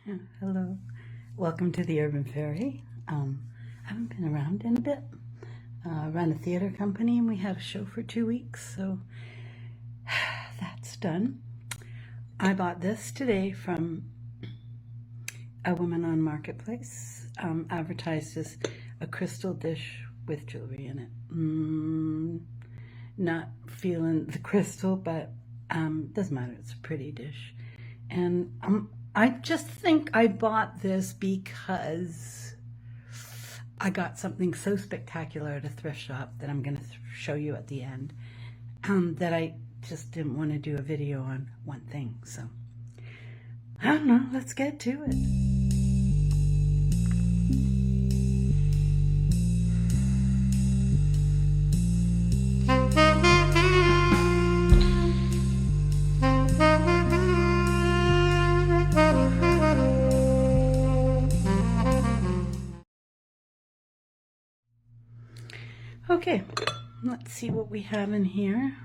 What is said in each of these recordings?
Yeah, hello. Welcome to the Urban Fairy. I haven't been around in a bit. Run a theater company and we had a show for 2 weeks, so that's done. I bought this today from a woman on Marketplace, advertised as a crystal dish with jewelry in it. Not feeling the crystal, but doesn't matter, it's a pretty dish. And I just think I bought this because I got something so spectacular at a thrift shop that I'm going to show you at the end, that I just didn't want to do a video on one thing. So, I don't know, let's get to it. Okay, let's see what we have in here.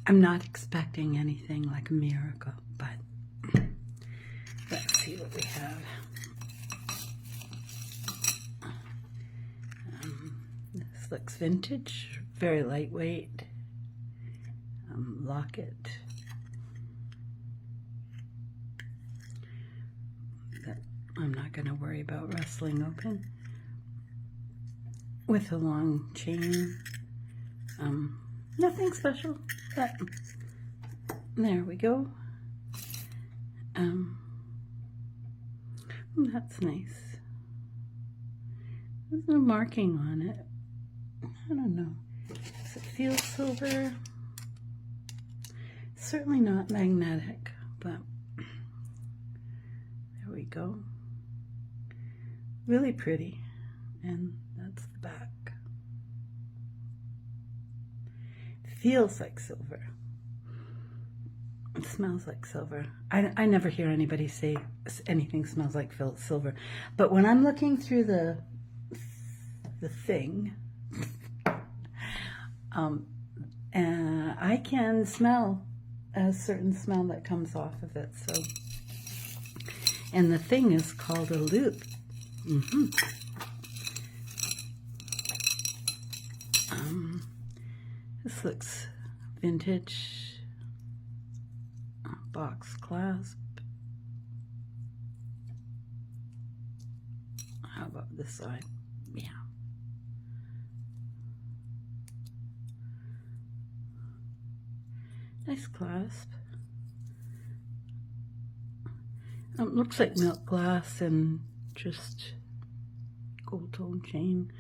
I'm not expecting anything like a miracle, but let's see what we have. This looks vintage, very lightweight. Locket. I'm not going to worry about rustling open. With a long chain. Nothing special, but there we go. That's nice. There's no marking on it. I don't know. Does it feel silver? Certainly not magnetic, but there we go. Really pretty, and that's the back. Feels like silver. It smells like silver. I never hear anybody say anything smells like silver, but when I'm looking through the thing, I can smell a certain smell that comes off of it. So, and the thing is called a loop. This looks vintage. Box clasp. How about this side? Yeah. Nice clasp. Looks like milk glass and just gold tone chain.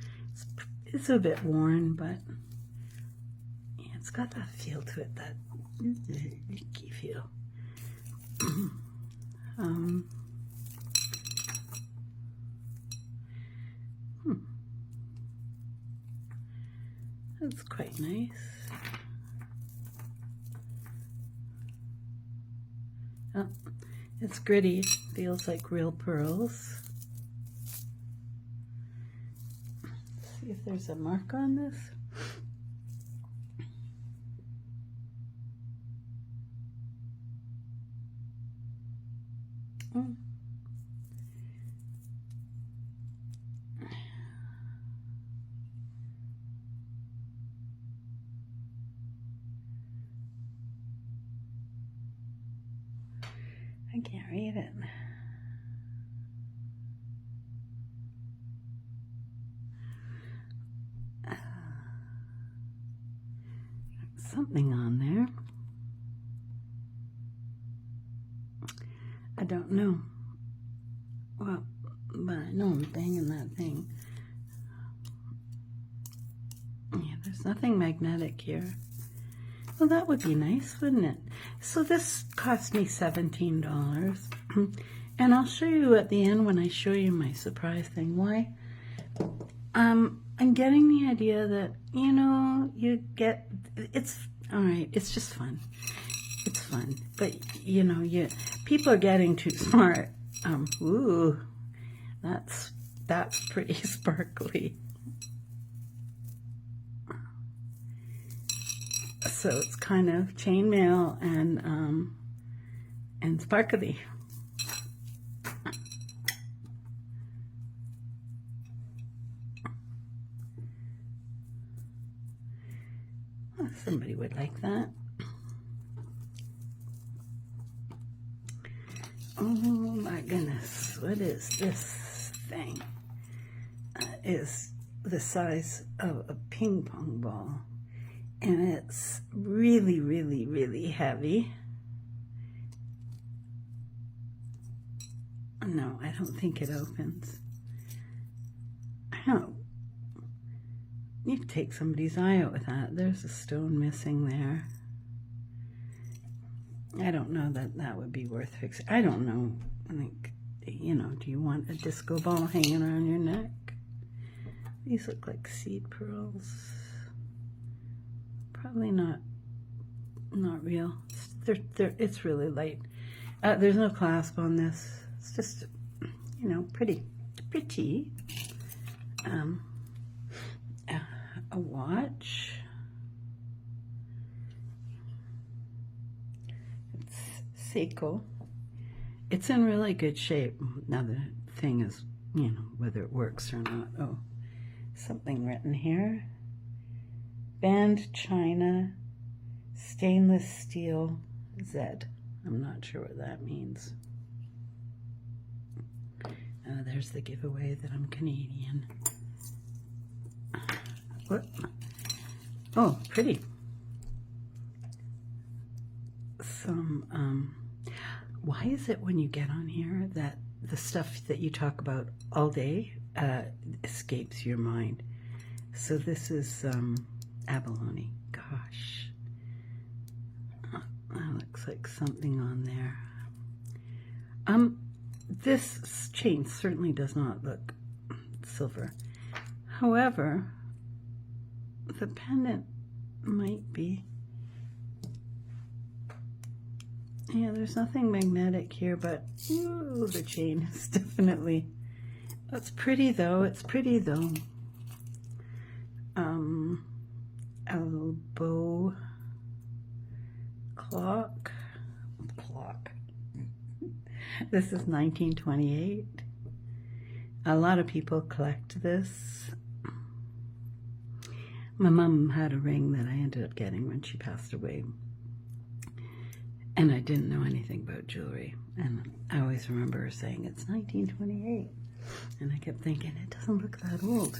It's a bit worn, but yeah, it's got that feel to it, that icky feel. That's quite nice. Oh, it's gritty. It feels like real pearls. Let's see if there's a mark on this. I can't read it. Something on there. I don't know. Well, but I know I'm banging that thing. Yeah, there's nothing magnetic here. Well, that would be nice, wouldn't it? So this cost me $17. And I'll show you at the end when I show you my surprise thing. Why? I'm getting the idea that, you know, it's all right. It's just fun. It's fun. But, you know, people are getting too smart. Ooh, that's pretty sparkly. So it's kind of chainmail and sparkly. Oh, somebody would like that. Oh my goodness, what is this thing? Is the size of a ping pong ball, and it's really, really, really heavy. No, I don't think it opens. Oh, you could take somebody's eye out with that. There's a stone missing there. I don't know that that would be worth fixing. I don't know. Like, you know, do you want a disco ball hanging around your neck? These look like seed pearls. Probably not real. It's really light. There's no clasp on this. It's just, you know, pretty. A watch. It's Seiko. It's in really good shape. Now the thing is, you know, whether it works or not. Oh, something written here. Band China, stainless steel, Z. I'm not sure what that means. There's the giveaway that I'm Canadian. What? Oh, pretty. Some, why is it when you get on here that the stuff that you talk about all day escapes your mind? So this is abalone. Gosh. That looks like something on there. This chain certainly does not look silver. However, the pendant might be. Yeah, there's nothing magnetic here, but ooh, the chain is definitely. It's pretty though. It's pretty though. Elbow clock. This is 1928. A lot of people collect this. My mom had a ring that I ended up getting when she passed away. And I didn't know anything about jewelry. And I always remember her saying, it's 1928. And I kept thinking, it doesn't look that old.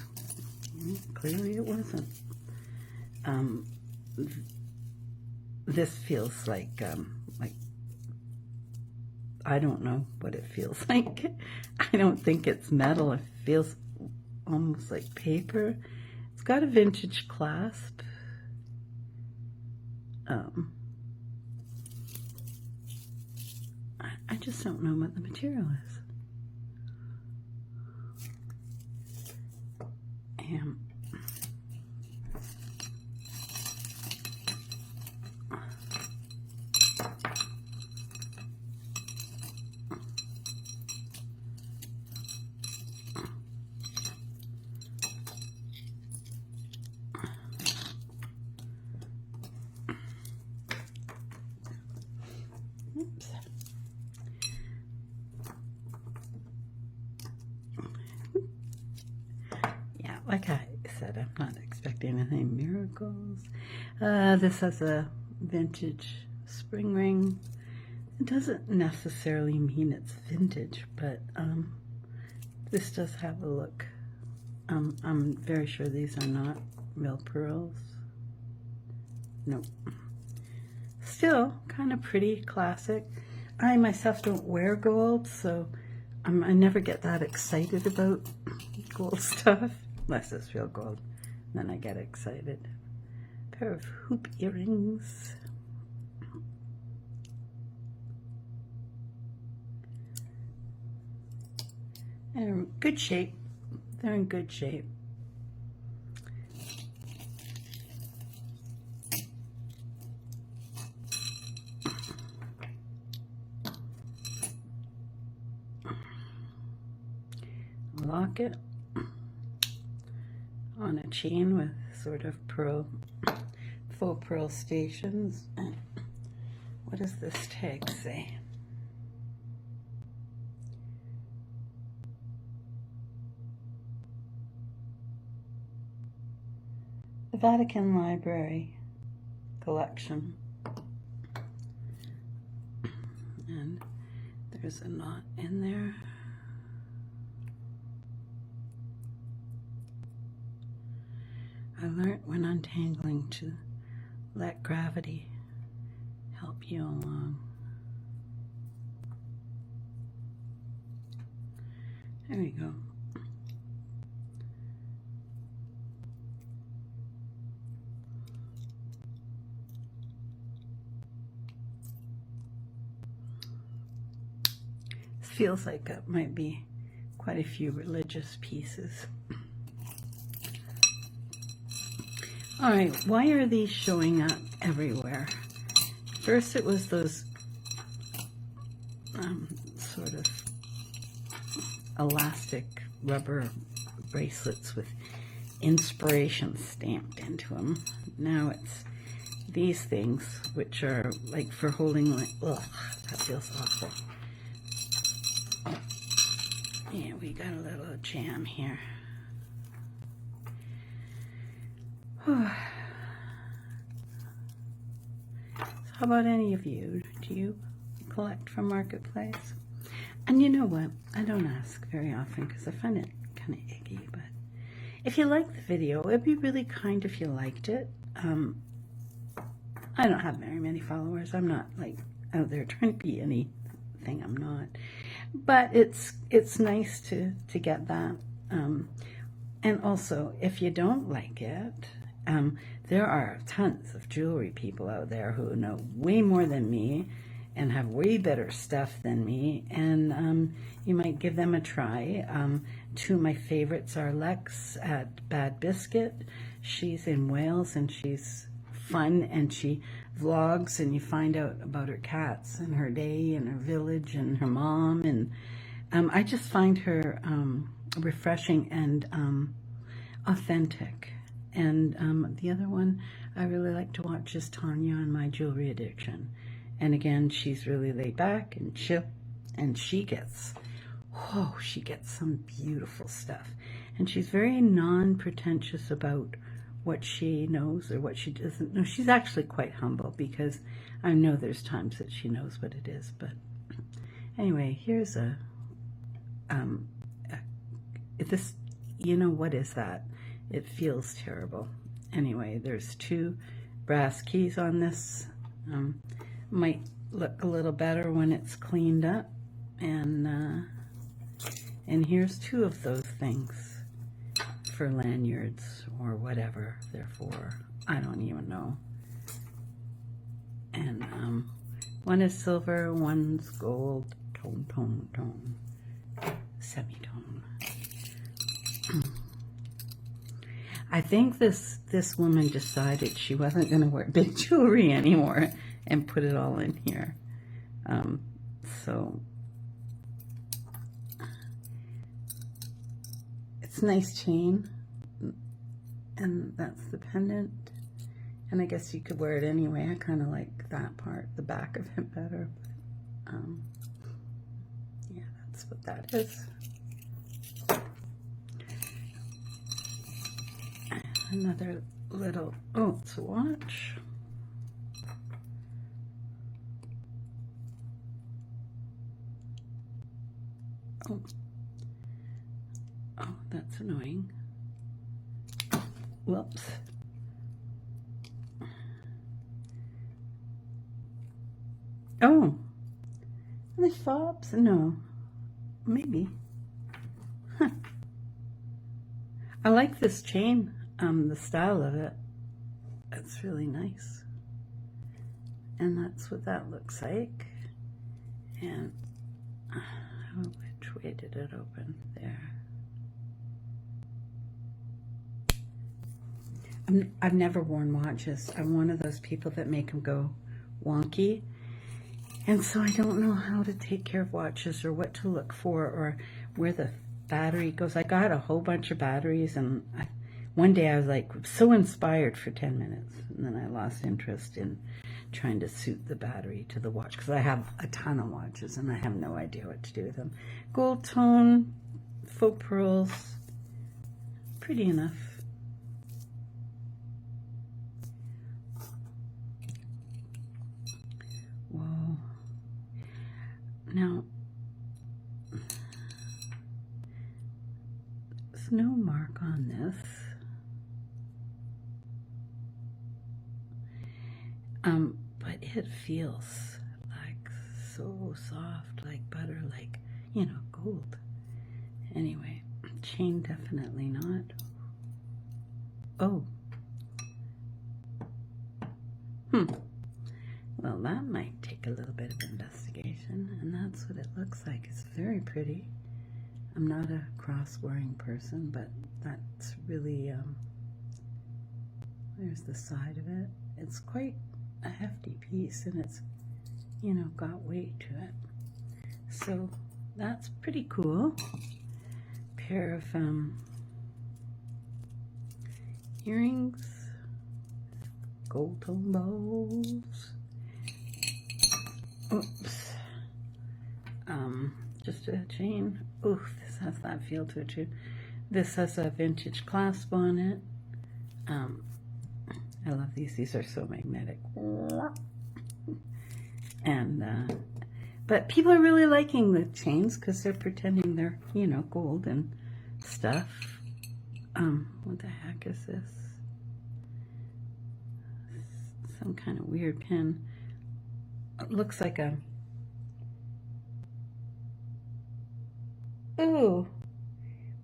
Clearly it wasn't. This feels like I don't know what it feels like. I don't think it's metal. It feels almost like paper. It's got a vintage clasp. I just don't know what the material is. Oops. Yeah, like I said, I'm not expecting any miracles. This has a vintage spring ring. It doesn't necessarily mean it's vintage, but this does have a look. I'm very sure these are not real pearls. Nope. Still kind of pretty, classic. I myself don't wear gold, so I never get that excited about gold stuff, unless it's real gold. Then I get excited. Pair of hoop earrings. They're in good shape. They're in good shape. Locket on a chain with sort of pearl faux pearl stations. What does this tag say? The Vatican Library collection. And there's a knot in there. I learned when untangling to let gravity help you along. There we go. This feels like it might be quite a few religious pieces. All right, why are these showing up everywhere? First, it was those sort of elastic rubber bracelets with inspiration stamped into them. Now it's these things, which are like for holding, like, ugh, that feels awful. Yeah, we got a little jam here. So how about any of you? Do you collect from Marketplace? And you know what? I don't ask very often because I find it kind of icky, but if you like the video, it'd be really kind if you liked it. I don't have very many followers. I'm not like out there trying to be anything I'm not. But it's nice to get that. And also, if you don't like it, there are tons of jewelry people out there who know way more than me and have way better stuff than me, and you might give them a try. Two of my favorites are Lexx at Bad Biscuit. She's in Wales and she's fun, and she vlogs, and you find out about her cats and her day and her village and her mom, and I just find her refreshing and authentic. And the other one I really like to watch is Tanya on My Jewelry Addiction. And again, she's really laid back and chill, and she gets some beautiful stuff. And she's very non-pretentious about what she knows or what she doesn't know. She's actually quite humble, because I know there's times that she knows what it is. But anyway, here's this, you know, what is that? It feels terrible. Anyway, there's 2 brass keys on this. Might look a little better when it's cleaned up. And here's 2 of those things for lanyards or whatever they're for. I don't even know. And one is silver, one's gold, tone, semitone. I think this woman decided she wasn't going to wear big jewelry anymore and put it all in here. So it's a nice chain, and that's the pendant. And I guess you could wear it anyway. I kind of like that part, the back of it better. But, yeah, that's what that is. Another little, oh, it's a watch. Oh, that's annoying. Whoops. Oh, are they fobs? No, maybe. Huh. I like this chain. The style of it, it's really nice, and that's what that looks like. And which way did it open? There. I've never worn watches. I'm one of those people that make them go wonky, and so I don't know how to take care of watches or what to look for or where the battery goes. I got a whole bunch of batteries, and one day I was like so inspired for 10 minutes, and then I lost interest in trying to suit the battery to the watch, because I have a ton of watches and I have no idea what to do with them. Gold tone, faux pearls, pretty enough. Whoa. Now, there's no mark on this. But it feels like so soft, like butter, like, you know, gold. Anyway, chain definitely not. Oh. Well, that might take a little bit of investigation, and that's what it looks like. It's very pretty. I'm not a cross-wearing person, but that's really, there's the side of it. It's quite a hefty piece, and it's, you know, got weight to it. So that's pretty cool. Pair of earrings, gold tone balls. Oops. Just a chain. Oof, this has that feel to it too. This has a vintage clasp on it. I love these. These are so magnetic. And, but people are really liking the chains because they're pretending they're, you know, gold and stuff. What the heck is this? Some kind of weird pin. It looks like a... Ooh.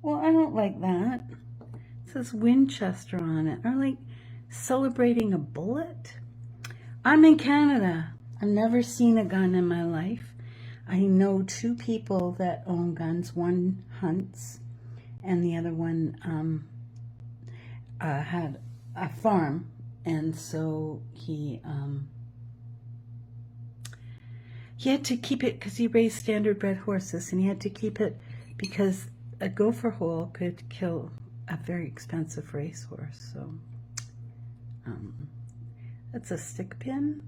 Well, I don't like that. It says Winchester on it. Or like celebrating a bullet. I'm in Canada. I've never seen a gun in my life. I know two people that own guns. One hunts, and the other one had a farm, and so he had to keep it because he raised standard bred horses, and he had to keep it because a gopher hole could kill a very expensive racehorse. So that's a stick pin.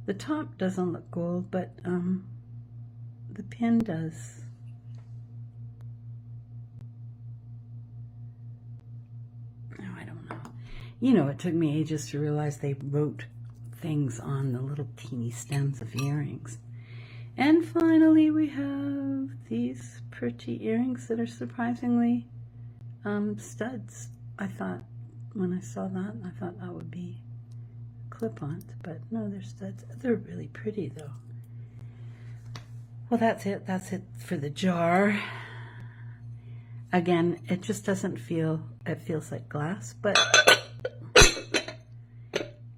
The top doesn't look gold, but the pin does. No, I don't know. You know, it took me ages to realize they wrote things on the little teeny stems of earrings. And finally we have these pretty earrings that are surprisingly studs. I thought, when I saw that, I thought that would be clip-ons, but no, they're studs. They're really pretty though. Well, that's it. That's it for the jar. Again, it just doesn't feel, it feels like glass, but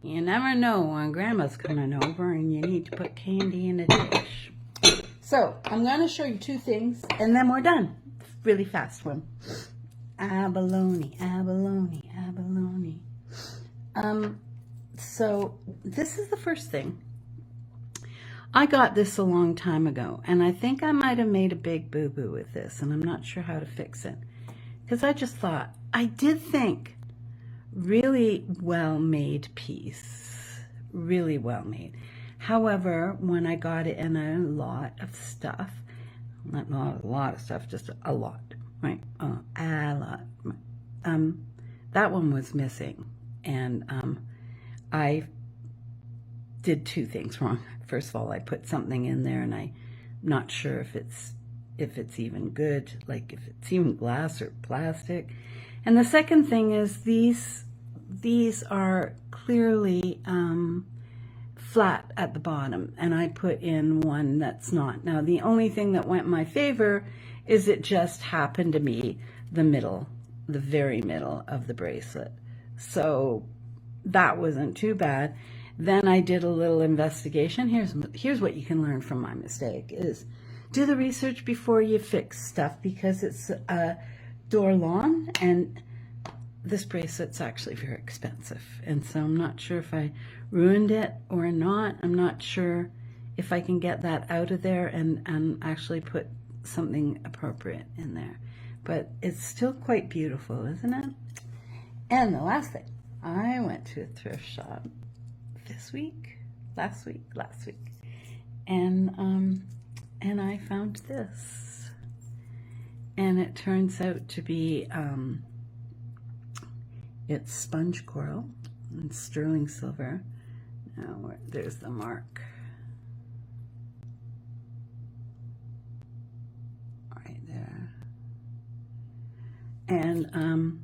you never know when grandma's coming over and you need to put candy in a dish. So I'm going to show you two things and then we're done. Really fast one. Abalone, abalone, abalone. So this is the first thing. I got this a long time ago, and I think I might have made a big boo-boo with this, and I'm not sure how to fix it. Because I just thought, I did think, really well-made piece. Really well-made. However, when I got it in a lot of stuff, not a lot of stuff, just a lot, right? A lot. That one was missing, and I did two things wrong. First of all, I put something in there and I'm not sure if it's even good, like if it's even glass or plastic. And the second thing is these are clearly flat at the bottom, and I put in one that's not. Now the only thing that went in my favor is it just happened to be the middle, the very middle of the bracelet. So that wasn't too bad. Then I did a little investigation. Here's what you can learn from my mistake is do the research before you fix stuff, because it's a Dorlon and this bracelet's actually very expensive. And so I'm not sure if I ruined it or not. I'm not sure if I can get that out of there and actually put something appropriate in there. but it's still quite beautiful, isn't it? And the last thing, I went to a thrift shop last week, and I found this, and it turns out to be it's sponge coral and sterling silver. Now there's the mark right there, and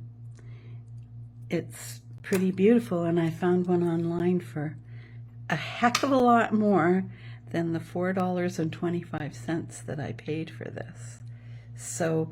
it's pretty beautiful, and I found one online for a heck of a lot more than the $4.25 that I paid for this. So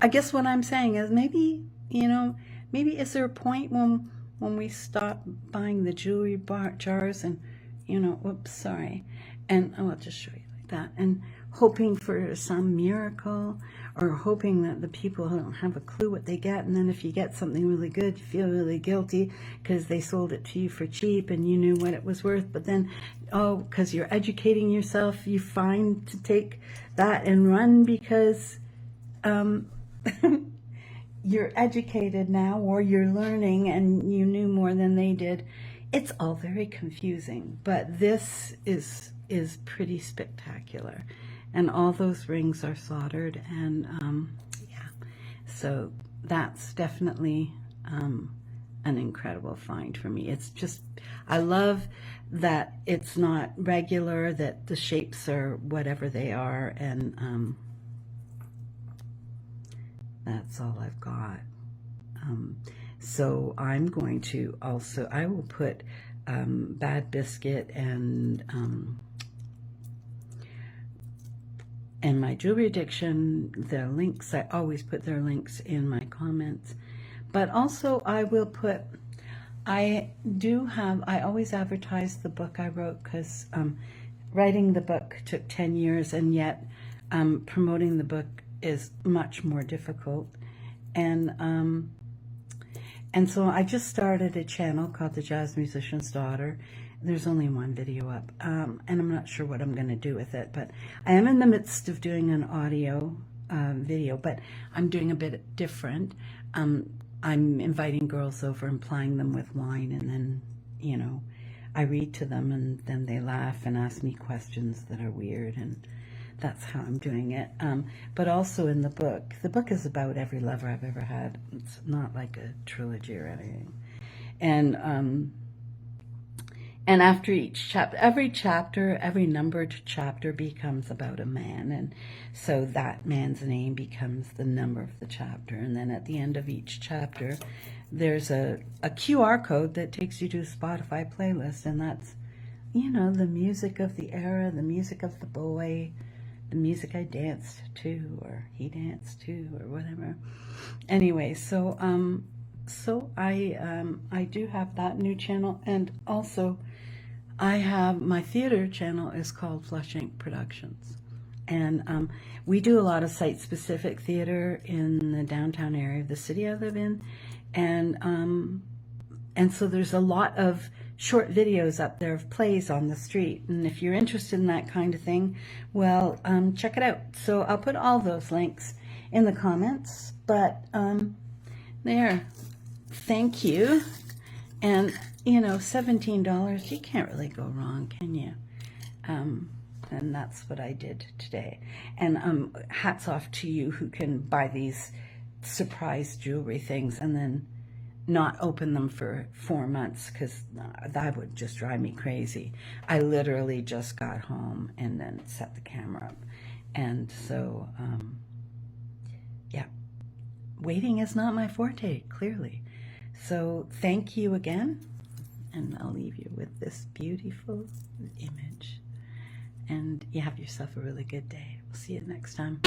I guess what I'm saying is maybe, maybe is there a point when we stop buying the jewelry jars and, whoops, sorry. And I'll just show you like that. And hoping for some miracle, or hoping that the people don't have a clue what they get, and then if you get something really good, you feel really guilty because they sold it to you for cheap and you knew what it was worth, but then, because you're educating yourself, you find to take that and run because you're educated now, or you're learning and you knew more than they did. It's all very confusing, but this is pretty spectacular. And all those rings are soldered, and yeah, so that's definitely an incredible find for me. It's just, I love that it's not regular, that the shapes are whatever they are, and that's all I've got. So I'm going to also, I will put Bad Biscuit and my Jewelry Addiction, their links, I always put their links in my comments. But also I will put, I always advertise the book I wrote, because writing the book took 10 years, and yet promoting the book is much more difficult. And so I just started a channel called The Jazz Musician's Daughter. There's only one video up, and I'm not sure what I'm going to do with it, but I am in the midst of doing an audio video, but I'm doing a bit different. I'm inviting girls over and plying them with wine, and then, I read to them, and then they laugh and ask me questions that are weird, and that's how I'm doing it. But also in the book is about every lover I've ever had. It's not like a trilogy or anything. And after each chapter, every numbered chapter becomes about a man. And so that man's name becomes the number of the chapter. And then at the end of each chapter, there's a QR code that takes you to a Spotify playlist. And that's, the music of the era, the music of the boy, the music I danced to, or he danced to, or whatever. Anyway, so I do have that new channel, and also I have my theater channel is called Flush Ink Productions, and we do a lot of site-specific theater in the downtown area of the city I live in, and so there's a lot of short videos up there of plays on the street, and if you're interested in that kind of thing, well, check it out. So I'll put all those links in the comments, but there. Thank you. And, $17, you can't really go wrong, can you? And that's what I did today. And hats off to you who can buy these surprise jewelry things and then not open them for 4 months, because that would just drive me crazy. I literally just got home and then set the camera up. And so, yeah, waiting is not my forte, clearly. So thank you again, and I'll leave you with this beautiful image. And you have yourself a really good day. We'll see you next time.